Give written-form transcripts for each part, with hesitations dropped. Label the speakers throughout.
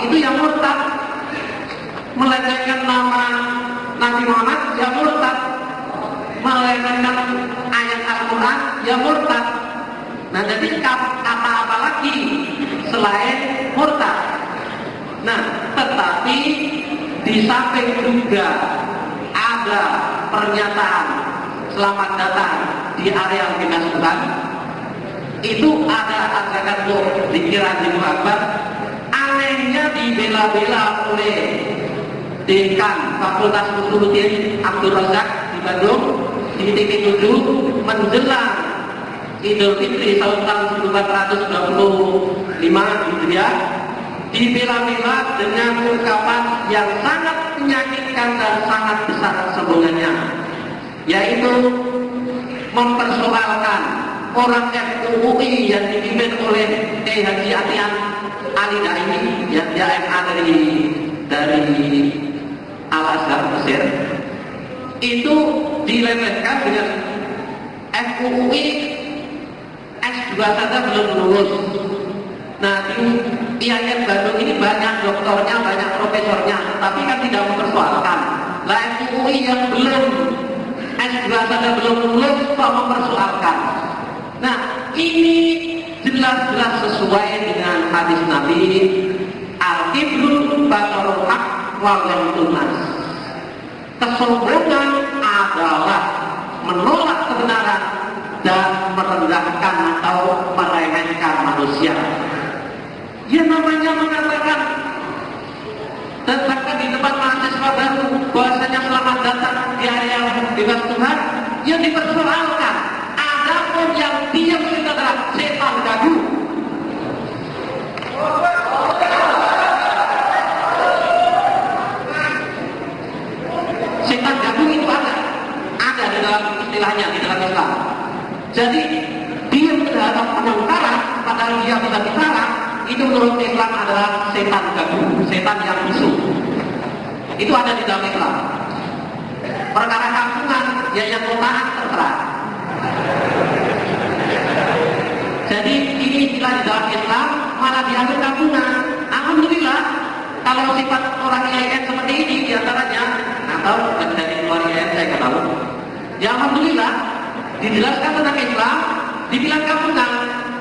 Speaker 1: itu yang murtad. Melecehkan nama Nabi Muhammad ya murtad. Melecehkan ayat Al-Quran ya murtad. Nah jadi apa lagi selain murtad. Nah tetapi di samping juga ada pernyataan selamat datang di area bebas Tuhan. Itu ada ajakan pikiran di Muhammad. Anehnya dibela-bela oleh Dekan Fakultas Usuluddin Abdul Razak di Bandung di TV 7 menjelang Idul Fitri tahun 1425 Hijriah, dibela-bela dengan ungkapan yang sangat menyakitkan dan sangat besar sembungannya, yaitu mempersoalkan orang FUI yang dipimpin oleh Haji Atian Ali Daimi, yang dia MA dari Al-Azhar Mesir, itu dilemehkan dengan FUI S2 saja belum lulus. Nah di IAIN Bandung ini banyak doktornya, banyak profesornya, tapi kan tidak mempersoalkan. Lah FUI yang belum S2 saja belum lulus kok mempersoalkan. Nah ini jelas-jelas sesuai dengan hadis Nabi, al-kibru batarul haq wal ghamtun nas. Kesombongan adalah menolak kebenaran dan merendahkan atau meremehkan manusia. Ya namanya mengatakan dan bahkan di tempat mahasiswa baru bahasanya selamat datang di area bebas Tuhan, yang dipersoalkan. Adapun yang diam itu adalah setan gaduh. Setan gaduh itu ada di dalam istilahnya di dalam Islam. Jadi diam terhadap penangkaran padahal dia bisa bicara, itu menurut Islam adalah setan gaduh, setan yang bisu. Itu ada di dalam Islam. Perkara kampungan ya yang kotaan terserah. Jadi ini istilah di dalam Islam malah diambil kampungan. Alhamdulillah kalau sifat orang IAIN seperti ini diantaranya, atau dari luar IAIN saya nggak tahu. Ya alhamdulillah dijelaskan tentang Islam, dibilang kampungan.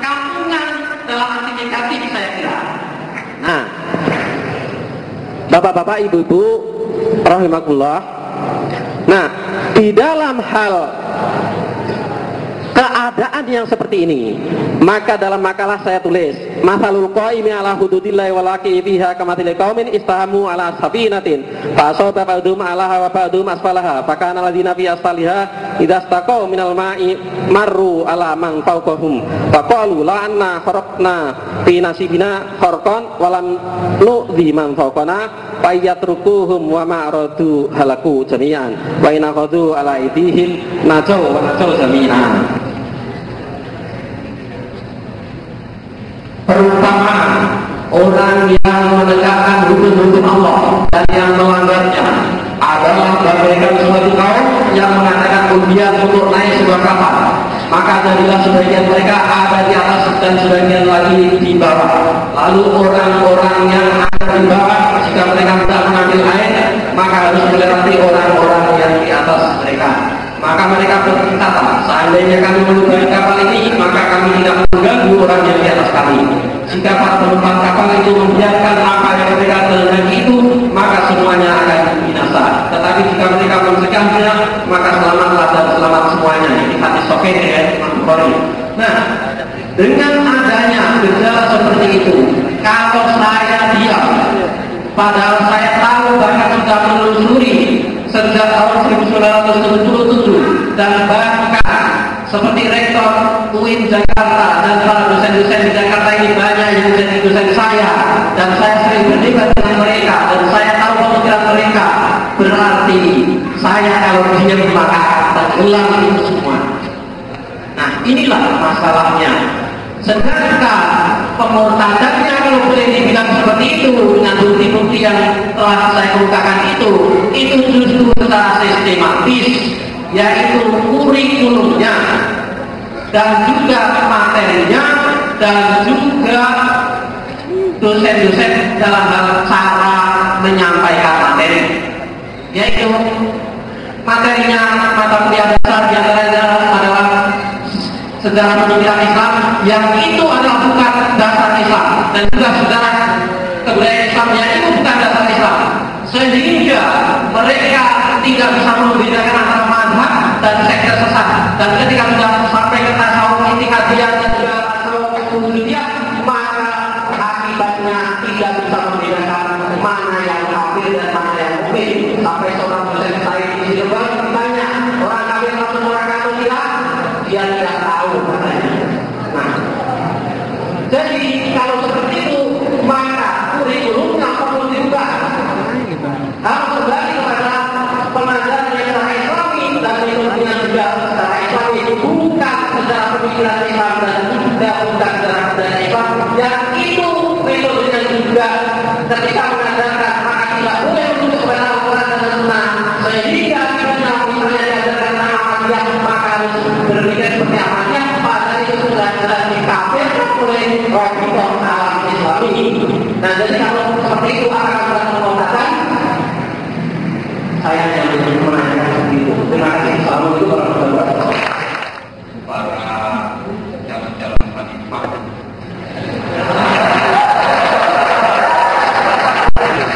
Speaker 1: Kampungan dalam arti negatif saya kira.
Speaker 2: Nah, bapak-bapak, ibu-ibu, rahimakumullah. Nah, di dalam hal keadaan yang seperti ini, maka dalam makalah saya tulis masalul qaimi ala hududillahi walaki fiha kamathili qaumin istahamu ala sabinatin fa asaba ba'dhum alaha wa ba'dhum asfalaha fa kana alladziina fi asfaliha idza istaqaw minal ma'i marru ala man fawqahum fa qalu la anna kharaqna fi nasibina kharqan wa lam nu'dhi man fawqana fa yatrukuhum wa ma aradu halaku jami'an wa in aqadu ala aydihim najaw wa najaw jami'an.
Speaker 1: Perumpamaan orang yang menegakkan hukum-hukum Allah dan yang melanggarnya adalah bagaikan suatu kaum yang mengadakan undian untuk naik sebuah kapal. Maka jadilah sebagian mereka ada di atas dan sebagian lagi di bawah. Lalu orang-orang yang ada di bawah, jika mereka tidak mengambil air, maka harus melewati orang-orang yang di atas mereka. Maka mereka berkata, seandainya kami melubangi kapal ini, maka kami tidak mengganggu orang yang di atas kami. Jika para penumpang kapal itu membiarkan apa yang mereka kehendaki itu, maka semuanya akan binasa. Tetapi jika mereka mencegahnya, maka selamatlah dan selamat semuanya. Ini hadis sahih ya, Imam Bukhari. Nah, dengan adanya gejala seperti itu, kalau saya diam, padahal saya tahu bahkan sudah menelusuri sejak tahun 1977 dan bahkan seperti rektor UIN Jakarta dan para dosen-dosen di Jakarta ini banyak yang menjadi dosen saya, dan saya sering berdebat dengan mereka dan saya tahu pemikiran mereka. Berarti saya kalau diam maka tenggelam itu semua. Nah inilah masalahnya. Sedangkan pemurtadannya kalau boleh dibilang seperti itu dengan bukti-bukti yang telah saya ungkapkan itu justru secara sistematis, yaitu kurikulumnya dan juga materinya dan juga dosen-dosen dalam hal cara menyampaikan materi, yaitu materinya mata kuliah dasar diantaranya adalah sejarah pendidikan Islam, yang itu adalah bukan dasar Islam, dan juga sejarah kebudayaan Islam yang itu bukan dasar Islam, sehingga mereka tidak bisa membedakan antara mazhab dan sekte sesat. Dan ketika sudah sampai ke tasawuf itikadiyah dan juga tasawuf usuliyah, maka akibatnya tidak bisa membedakan mana yang kafir dan mana yang mukmin. Sampai seorang dosen saya di sini bertanya, orang kafir masuk neraka atau tidak? Dia tidak tahu katanya. Nah, jadi kalau seperti itu, maka kurikulumnya perlu diubah. Harus kembali kepada pengajaran yang secara Islami, dan kurikulumnya juga secara Islami, bukan secara pemikiran Islam dan juga bukan secara budaya Islam. Yang itu metodenya juga ketika mengajarkan, maka tidak boleh untuk kepada Al-Quran dan Sunnah. Sehingga kita misalnya diajarkan Ahmadiyah, maka harus berpikir seperti Ahmadiyah, padahal itu sudah jelas dikafirkan oleh Rasulullah alam Islami. Nah, jadi kalau seperti itu akan mengatakan saya yang menanyakan seperti itu. Terima kasih. Assalamualaikum warahmatullahi wabarakatuh.
Speaker 3: Para calon-calon khalifah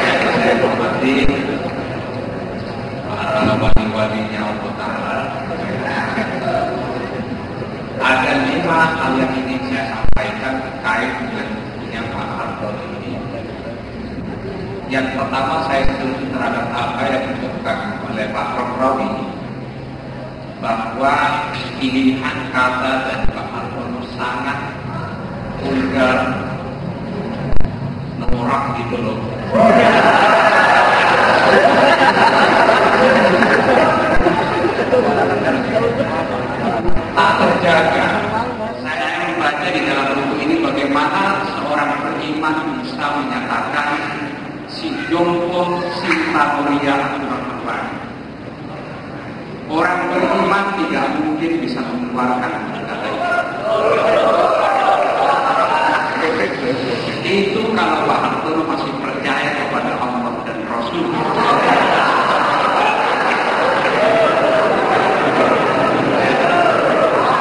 Speaker 3: saya hormati, para wali-walinya Allah Ta'ala. Ada 5 hal yang ingin saya sampaikan terkait dengan bukunya Pak Harto ini. Yang pertama, saya setuju terhadap apa yang diucapkan oleh Pak Rawi, bahwa pilihan kata dan Pak Harto sangat vulgar, norak gitu loh. Tak terjaga. Saya membaca di dalam buku ini bagaimana seorang beriman bisa menyatakan si jompo si Tamoria Tuhan. Orang beriman tidak mungkin bisa mengeluarkan kata itu kalau Pak Harto masih percaya kepada Allah dan Rasul.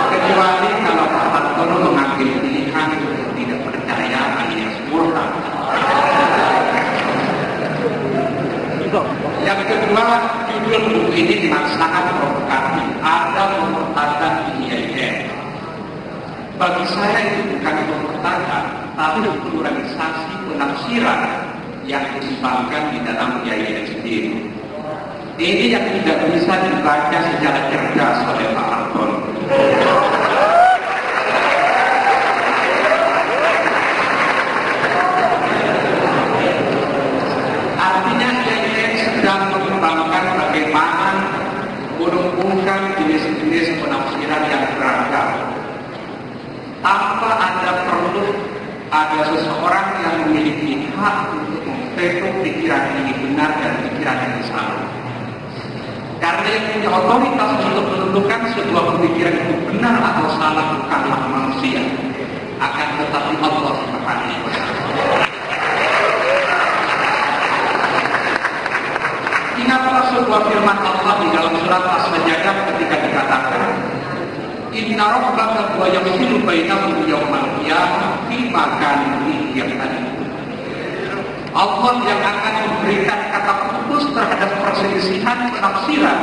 Speaker 3: Kecuali kalau Pak Harto mengambil pilihan untuk tidak percaya alias murtad. Yang kedua, judul buku ini sangat provokatif. Ada pemurtadan di IAIN. Bagi saya itu bukan pemurtadan, tapi pluralisasi penafsiran yang dikembangkan di dalam IAIN sendiri. Ini yang tidak bisa dibaca secara cerdas oleh Pak Harto. Artinya IAIN sedang mengembangkan bagaimana merumpungkan jenis-jenis penafsiran yang beragam, tanpa ada seseorang yang memiliki hak untuk memveto pikiran ini benar dan pikiran ini salah. Karena yang punya otoritas untuk menentukan sebuah pemikiran itu benar atau salah bukanlah manusia, akan tetapi Allah Subhanahu wa Ta'ala. Ingatlah sebuah firman Allah di dalam surat As-Sajdah ketika dikatakan, Inna rabbaka huwa yafsilu bainahum yaumal qiyamah fima kanu fihi yakhtalifun. Allah yang akan memberikan kata putus terhadap perselisihan penafsiran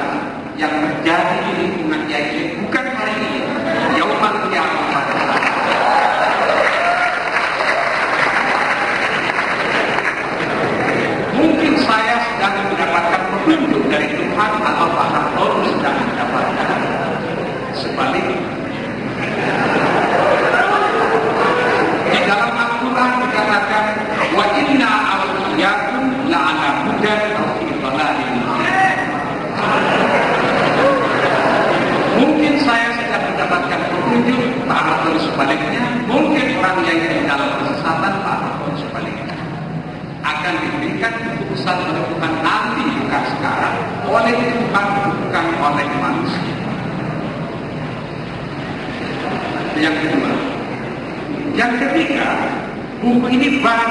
Speaker 3: yang terjadi di lingkungannya ini, bukan hari ini, yaumal qiyamah. Mungkin saya sedang mendapatkan petunjuk dari Tuhan atau Pak Harto sedang mendapatkan sebaliknya. Di dalam Al-Quran dikatakan, wa inna awliyakum la'ala hudan fi dhalalin. Mungkin saya sedang mendapatkan petunjuk, Pak Harto sebaliknya. Mungkin orang yang di dalam kesesatan, Pak Harto sebaliknya. Akan diberikan keputusan menentukan nanti, bukan sekarang, oleh Tuhan, bukan oleh manusia. Yang kedua, yang ketiga, buku ini banyak